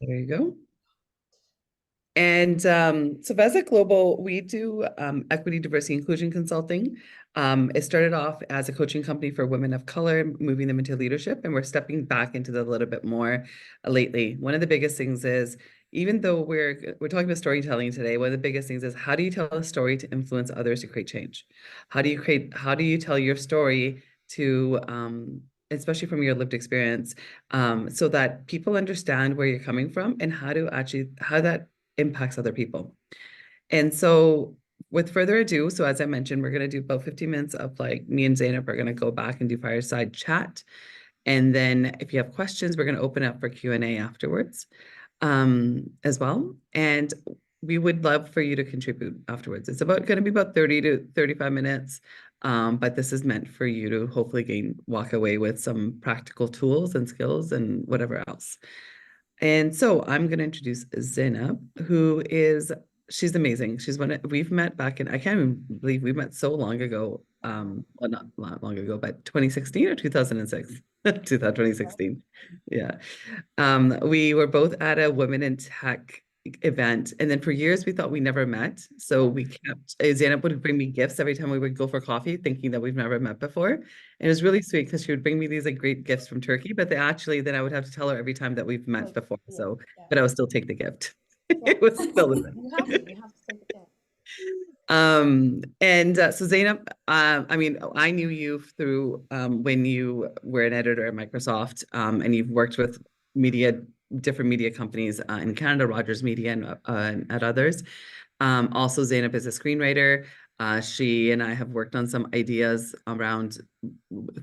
There you go. And so Vesa Global, we do equity, diversity, inclusion consulting. It started off as a coaching company for women of color, moving them into leadership, and we're stepping back into that a little bit more lately. One of the biggest things is, even though we're talking about storytelling today, one of the biggest things is how do you tell a story to influence others to create change? How do you tell your story to especially from your lived experience, so that people understand where you're coming from and how that impacts other people. And so with further ado, so as I mentioned, we're going to do about 15 minutes of like me and Zeynep are going to go back and do fireside chat. And then if you have questions, we're going to open up for Q&A afterwards, as well. And we would love for you to contribute afterwards. It's about going to be about 30 to 35 minutes. But this is meant for you to hopefully walk away with some practical tools and skills and whatever else. And so I'm going to introduce Zeynep, she's amazing. We've met back in, I can't even believe we met so long ago. Well, not long ago, but 2016 or 2006, 2016. Yeah. We were both at a Women in Tech event, and then for years we thought we never met. So we kept Zeynep would bring me gifts every time we would go for coffee, thinking that we've never met before. And it was really sweet because she would bring me these like great gifts from Turkey, but then I would have to tell her every time that we've met Like, before. yeah, So, yeah, but I would still take the gift. yeah. It was still the You have to take it down. and so Zeynep, I mean, I knew you through when you were an editor at Microsoft, and you've worked with media, different media companies in Canada, Rogers Media, and at others. Also, Zeynep is a screenwriter. She and I have worked on some ideas around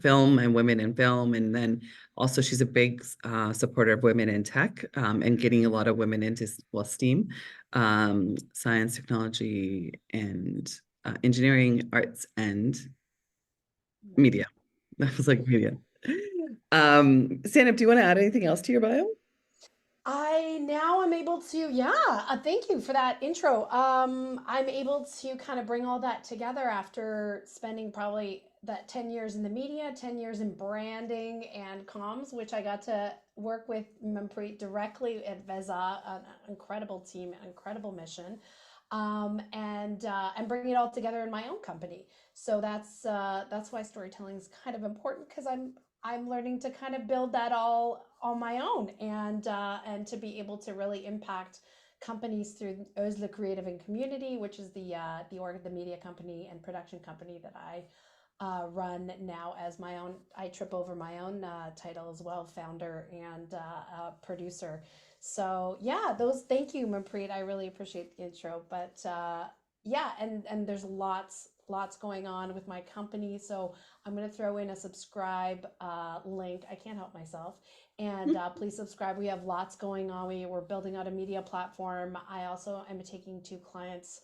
film and women in film. And then also, she's a big supporter of women in tech, and getting a lot of women into, well, STEAM, science, technology, and engineering, arts, and media. That was like media. Zeynep, do you want to add anything else to your bio? I now am able to, yeah, thank you for that intro. I'm able to kind of bring all that together after spending probably that 10 years in the media, 10 years in branding and comms, which I got to work with Manpreet directly at Veza, an incredible team, an incredible mission, and bring it all together in my own company. So that's why storytelling is kind of important because I'm learning to kind of build that all on my own and to be able to really impact companies through Özlü Creative and Community, which is the media company and production company that I run now as my own. I trip over my own title as well, founder and producer. So yeah, those. Thank you, Manpreet. I really appreciate the intro. But yeah, and there's lots going on with my company. So I'm going to throw in a subscribe link. I can't help myself. And please subscribe. We have lots going on. We're building out a media platform. I also am taking two clients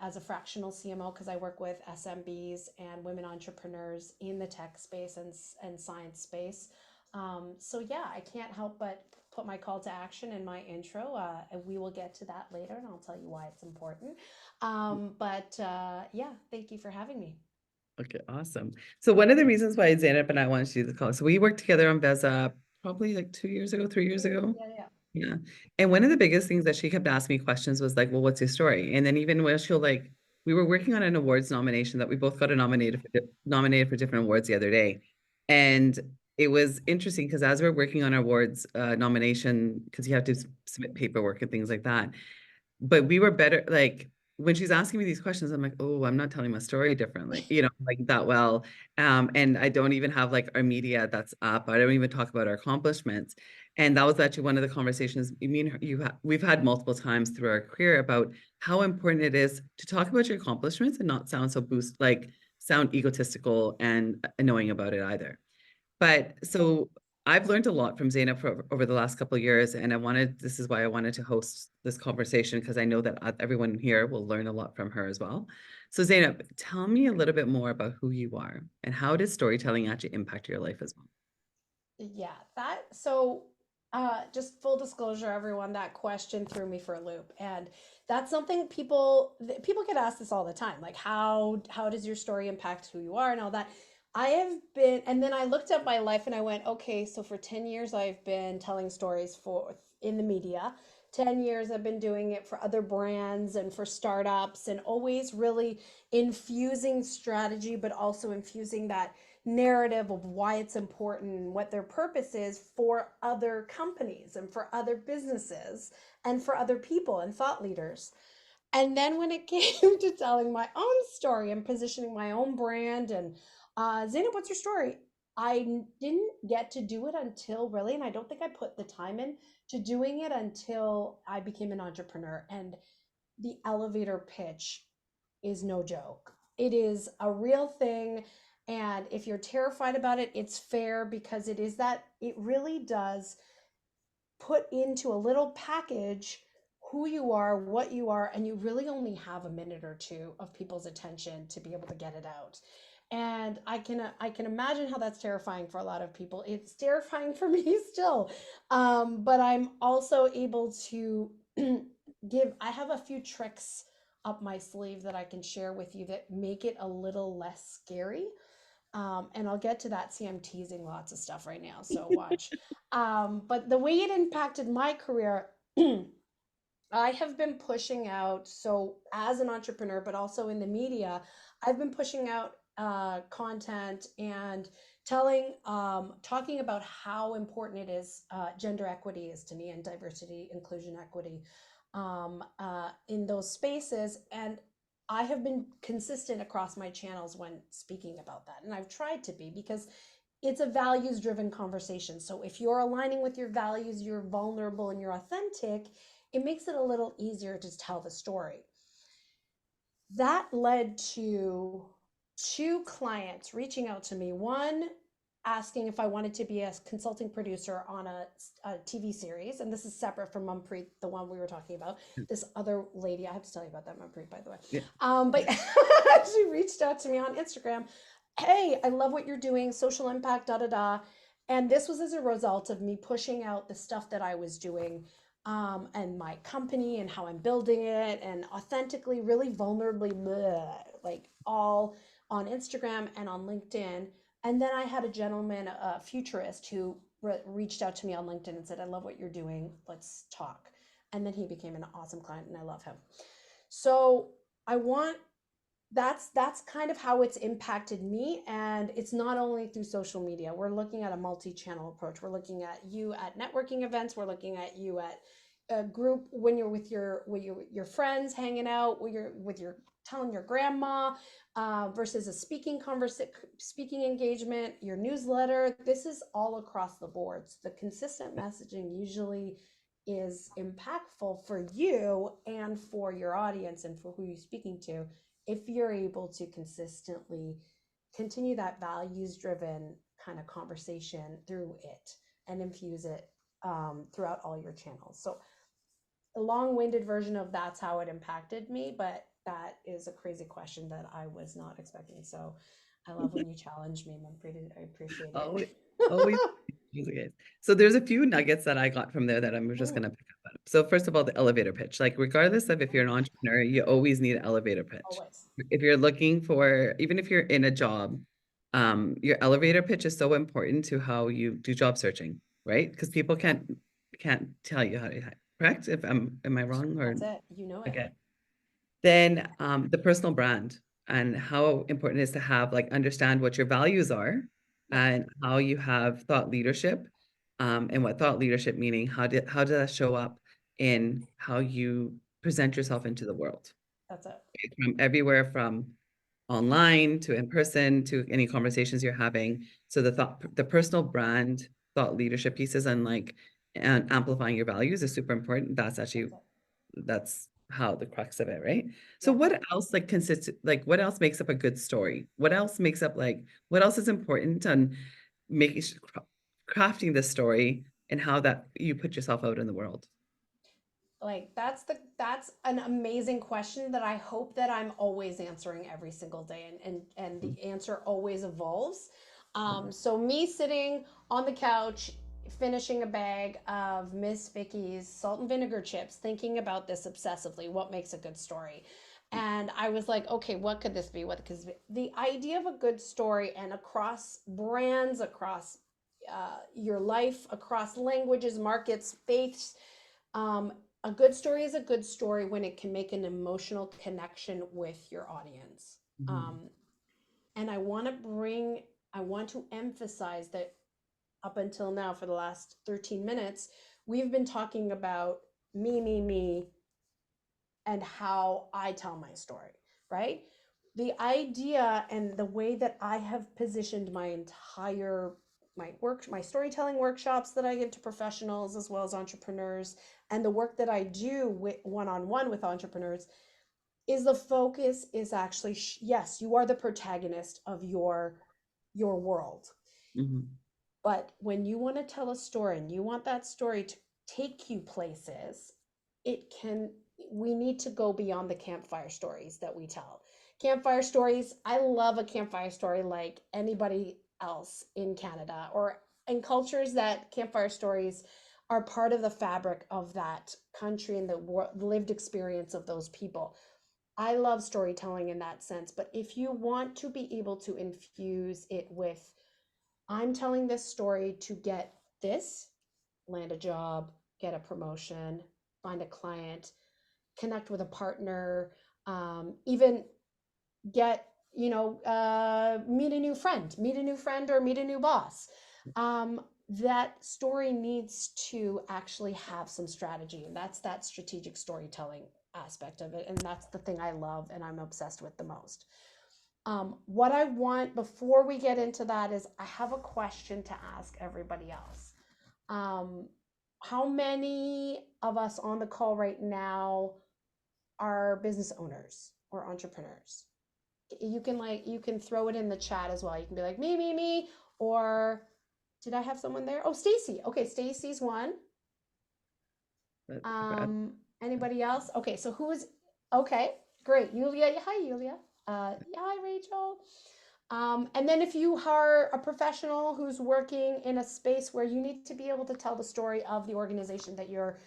as a fractional CMO because I work with SMBs and women entrepreneurs in the tech space and science space. So yeah, I can't help but put my call to action in my intro. And we will get to that later, and I'll tell you why it's important. But yeah, thank you for having me. Okay, awesome. So one of the reasons why Zeynep and I wanted to do the call, so we worked together on Veza probably like 2 years ago, 3 years ago. Yeah, yeah. Yeah. And one of the biggest things that she kept asking me questions was like, well, what's your story? And then even when she'll like, we were working on an awards nomination that we both got nominated for different awards the other day. And it was interesting because as we're working on our awards nomination, because you have to submit paperwork and things like that, but we were better like when she's asking me these questions, I'm like, oh, I'm not telling my story differently, like that well. And I don't even have like our media that's up. I don't even talk about our accomplishments. And that was actually one of the conversations we've had multiple times through our career about how important it is to talk about your accomplishments and not sound egotistical and annoying about it either. But so I've learned a lot from Zeynep over the last couple of years, and this is why I wanted to host this conversation because I know that everyone here will learn a lot from her as well. So Zeynep, tell me a little bit more about who you are and how does storytelling actually impact your life as well? Yeah, that so just full disclosure, everyone, that question threw me for a loop. And that's something people get asked this all the time. Like how does your story impact who you are and all that? I have been, and then I looked at my life and I went, okay, so for 10 years I've been telling stories for in the media. 10 years I've been doing it for other brands and for startups and always really infusing strategy, but also infusing that narrative of why it's important and what their purpose is for other companies and for other businesses and for other people and thought leaders. And then when it came to telling my own story and positioning my own brand and Zeynep, what's your story? Didn't get to do it until really, and I don't think I put the time in to doing it until I became an entrepreneur. And the elevator pitch is no joke. It is a real thing. And if you're terrified about it, it's fair because it is that it really does put into a little package who you are, what you are, and you really only have a minute or two of people's attention to be able to get it out. And I can imagine how that's terrifying for a lot of people. It's terrifying for me still, but I'm also able to give. I have a few tricks up my sleeve that I can share with you that make it a little less scary. And I'll get to that. See, I'm teasing lots of stuff right now, so watch. But the way it impacted my career, I have been pushing out, so as an entrepreneur, but also in the media, I've been pushing out content and talking about how important it is, gender equity is to me, and diversity, inclusion, equity in those spaces. And I have been consistent across my channels when speaking about that. And I've tried to be because it's a values driven conversation. So if you're aligning with your values, you're vulnerable and you're authentic, it makes it a little easier to tell the story. That led to two clients reaching out to me. One asking if I wanted to be a consulting producer on a TV series. And this is separate from Mumpreet, the one we were talking about. This other lady, I have to tell you about that, Mumpreet, by the way. Yeah. But she reached out to me on Instagram. Hey, I love what you're doing, social impact, da da da. And this was as a result of me pushing out the stuff that I was doing, and my company and how I'm building it and authentically, really vulnerably, bleh, like all on Instagram and on LinkedIn. And then I had a gentleman, a futurist, who reached out to me on LinkedIn and said, I love what you're doing. Let's talk. And then he became an awesome client and I love him. So I want that's kind of how it's impacted me, and it's not only through social media. We're looking at a multi-channel approach. We're looking at you at networking events. We're looking at you at a group when you're with your friends hanging out, with your telling your grandma, versus a speaking engagement, your newsletter. This is all across the board. So the consistent messaging usually is impactful for you and for your audience and for who you're speaking to if you're able to consistently continue that values driven kind of conversation through it and infuse it throughout all your channels. So a long-winded version of that's how it impacted me, but that is a crazy question that I was not expecting. So I love when you challenge me, Manpreet. I appreciate it. Always, always using it. So there's a few nuggets that I got from there that I'm just Mm, gonna pick up on. So first of all, the elevator pitch. Like regardless of if you're an entrepreneur, you always need an elevator pitch. always. If you're looking for, even if you're in a job, your elevator pitch is so important to how you do job searching, right? Because people can't tell you how to, correct? If am I wrong or That's it. You know it. okay? Then the personal brand and how important it is to have like understand what your values are Yep. and how you have thought leadership, and what thought leadership meaning, how does that show up in how you present yourself into the world? That's it. From everywhere from online to in person to any conversations you're having. So the personal brand thought leadership pieces and like and amplifying your values is super important. That's actually That's it. that's how the crux of it, right? So Yeah. what else like consists like what else makes up a good story? What else makes up like what else is important on making crafting the story and how that you put yourself out in the world? Like that's an amazing question that I hope that I'm always answering every single day, and the answer always evolves. So me sitting on the couch finishing a bag of Miss Vicky's salt and vinegar chips, thinking about this obsessively, what makes a good story? And I was like, okay, what could this be? What? Because the idea of a good story, and across brands, across your life, across languages, markets, faiths, um, a good story is a good story when it can make an emotional connection with your audience. Mhm. Um, and I want to emphasize that up until now, for the last 13 minutes, we've been talking about me, and how I tell my story, right? The idea and the way that I have positioned my entire my storytelling workshops that I give to professionals as well as entrepreneurs, and the work that I do with one-on-one with entrepreneurs, is the focus is actually yes, you are the protagonist of your world. Mhm. But when you want to tell a story and you want that story to take you places, it can, we need to go beyond the campfire stories that we tell. Campfire stories, I love a campfire story like anybody else in Canada or in cultures that campfire stories are part of the fabric of that country and the lived experience of those people. I love storytelling in that sense, but if you want to be able to infuse it with, I'm telling this story to get this, land a job, get a promotion, find a client, connect with a partner, even get, meet a new friend or meet a new boss. That story needs to actually have some strategy. And that's that strategic storytelling aspect of it. And that's the thing I love and I'm obsessed with the most. What I want before we get into that is I have a question to ask everybody else. Um, how many of us on the call right now are business owners or entrepreneurs? You can throw it in the chat as well. You can be like me, or did I have someone there? Oh, Stacy. Okay, Stacy's one. But, Anybody else? Okay, so who is okay, great. Yulia, hi Yulia. Yeah, hi Rachel. And then if you are a professional who's working in a space where you need to be able to tell the story of the organization that you're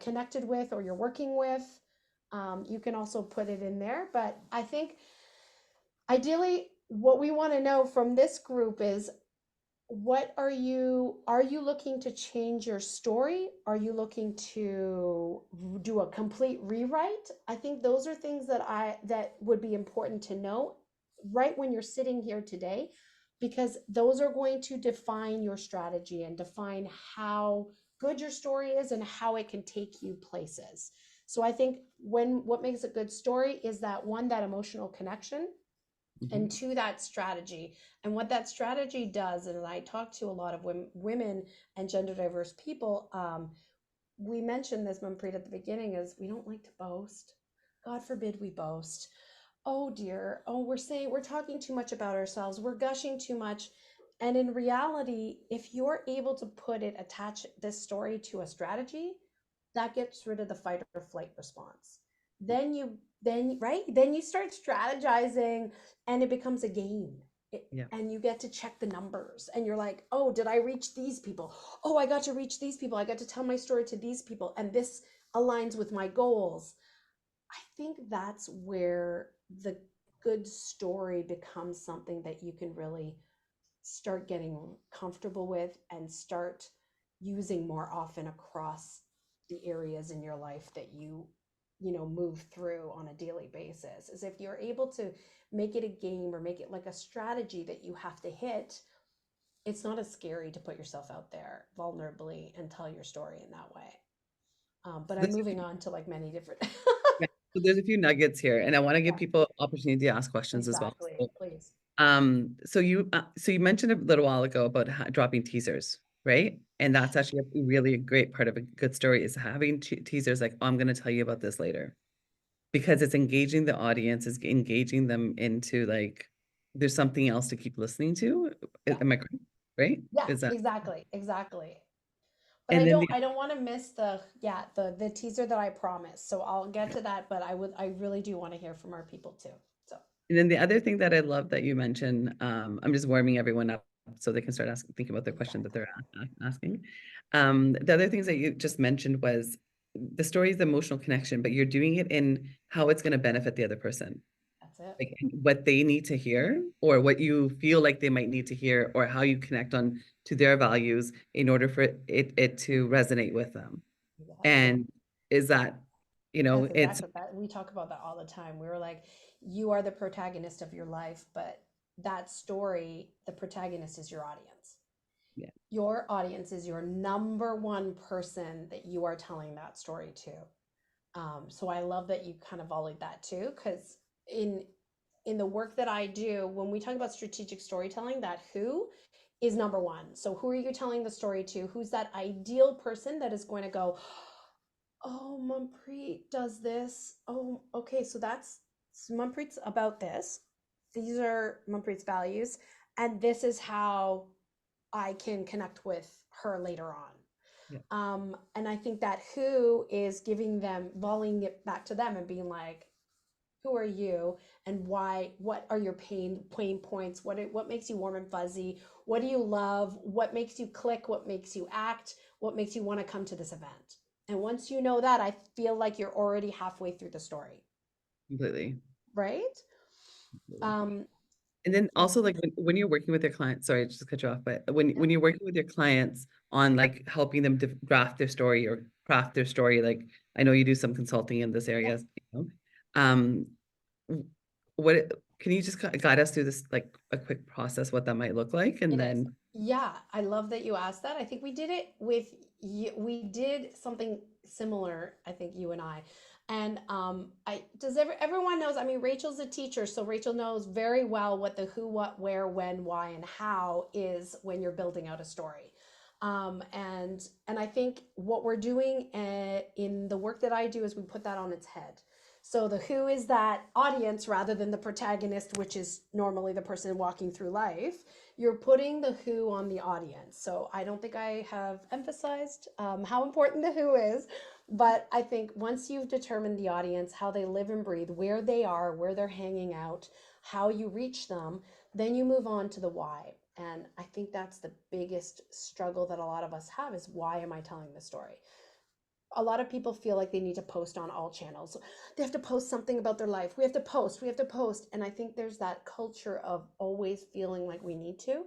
connected with or you're working with, you can also put it in there. But I think ideally, what we want to know from this group is, what are you looking to change your story? Are you looking to do a complete rewrite? I think those are things that would be important to know right when you're sitting here today, because those are going to define your strategy and define how good your story is and how it can take you places. So I think what makes a good story is that one, that emotional connection, and mhm. to that strategy. And what that strategy does, and I talk to a lot of women and gender diverse people, we mentioned this, Manpreet, at the beginning, is we don't like to boast. God forbid we boast. Oh dear, oh, we're talking too much about ourselves, we're gushing too much. And in reality, if you're able to attach this story to a strategy, that gets rid of the fight or flight response. Then you start strategizing, and it becomes a game. Yeah. And you get to check the numbers, and you're like, oh, did I reach these people? Oh, I got to reach these people, I got to tell my story to these people, and this aligns with my goals. I think that's where the good story becomes something that you can really start getting comfortable with and start using more often across the areas in your life that you move through on a daily basis. Is if you're able to make it a game or make it like a strategy that you have to hit, it's not as scary to put yourself out there vulnerably and tell your story in that way. But So I'm there's moving on to like many different yeah, so there's a few nuggets here, and I want to give yeah, people opportunity to ask questions as well. exactly, So, please. so you mentioned a little while ago about dropping teasers, right? And that's actually a really great part of a good story is having teasers like, oh, I'm going to tell you about this later, because it's engaging the audience, is engaging them into like, there's something else to keep listening to. Yeah, Am I correct? Right? yeah, Is that, exactly. But and then the, I don't want to miss the teaser that I promised. So I'll get to that, but I really do want to hear from our people too. So and then the other thing that I love that you mentioned, I'm just warming everyone up so they can start asking, thinking about their question that exactly. they're asking. The other things that you just mentioned was the story is the emotional connection, but you're doing it in how it's going to benefit the other person, That's it. like what they need to hear or what you feel like they might need to hear or how you connect on to their values in order for it to resonate with them. Yes. And is that, That's it's exactly that. We talk about that all the time. We were like, you are the protagonist of your life, but that story, the protagonist is your audience. yeah, Your audience is your number one person that you are telling that story to. So I love that you kind of volleyed that too, because in in the work that I do, when we talk about strategic storytelling, that who is number one. So who are you telling the story to? Who's that ideal person that is going to go, oh, Manpreet does this. Oh, okay, so that's Manpreet's about this. These are Manpreet's values, and this is how I can connect with her later on. yeah, And I think that who is giving them, volleying it back to them and being like, who are you and why? What are your pain points? What makes you warm and fuzzy? What do you love? What makes you click? What makes you act? What makes you want to come to this event? And once you know that, I feel like you're already halfway through the story, completely. right? Completely. Um, And then also like when you're working with your clients, sorry, I just cut you off, but yeah, when you're working with your clients on like helping them to draft their story or craft their story, like I know you do some consulting in this yeah, area, um, what can you just guide us through this like a quick process, what that might look like, and it is. then Yeah, I love that you asked that. I think we did it with you. We did something similar, I think you and I. And I does everyone knows, I mean, Rachel's a teacher, so Rachel knows very well what the who, what, where, when, why, and how is when you're building out a story. And I think what we're doing in the work that I do is we put that on its head. So the who is that audience rather than the protagonist, which is normally the person walking through life. You're putting the who on the audience. So I don't think I have emphasized how important the who is, but I think once you've determined the audience, how they live and breathe, where they are, where they're hanging out, how you reach them, then you move on to the why. And I think that's the biggest struggle that a lot of us have is why am I telling this story? A lot of people feel like they need to post on all channels. They have to post something about their life. We have to post. And I think there's that culture of always feeling like we need to.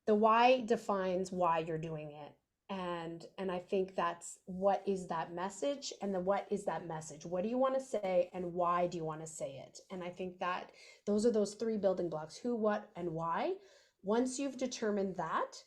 The why defines why you're doing it. And I think that's what is that message and the what is that message? What do you want to say and why do you want to say it? And I think that those are those three building blocks, who, what, and why. Once you've determined that,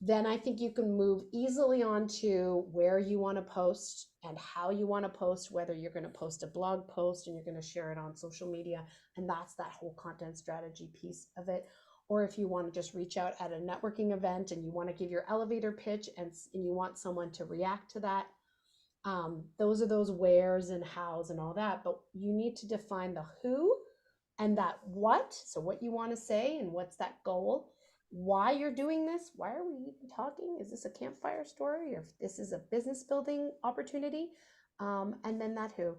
then I think you can move easily on to where you want to post and how you want to post, whether you're going to post a blog post and you're going to share it on social media. And that's that whole content strategy piece of it. Or if you want to just reach out at a networking event and you want to give your elevator pitch and you want someone to react to that, those are those wheres and hows and all that. But you need to define the who and that what. So, what you want to say and what's that goal, why you're doing this, why are we even talking? Is this a campfire story or if this is a business building opportunity? And then that who.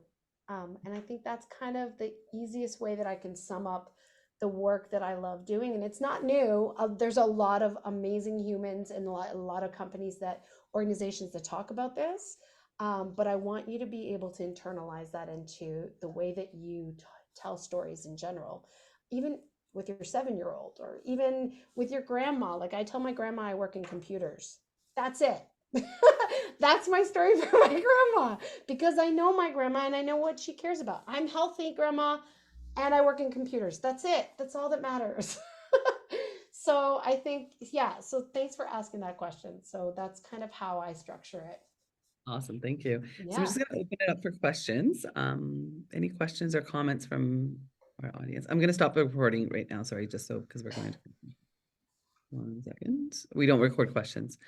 And I think that's kind of the easiest way that I can sum up the work that I love doing. And it's not new. There's a lot of amazing humans and a lot of companies that organizations that talk about this. But I want you to be able to internalize that into the way that you tell stories in general, even with your 7 year old or even with your grandma. Like I tell my grandma I work in computers. That's it. That's my story for my grandma because I know my grandma and I know what she cares about. I'm healthy, grandma, and I work in computers. That's it. That's all that matters. So I think, yeah. So thanks for asking that question. So that's kind of how I structure it. awesome, thank you. So I'm Yeah. just gonna open it up for questions. Any questions or comments from our audience? I'm gonna stop the recording right now, sorry, just so because we're going to 1 second. We don't record questions.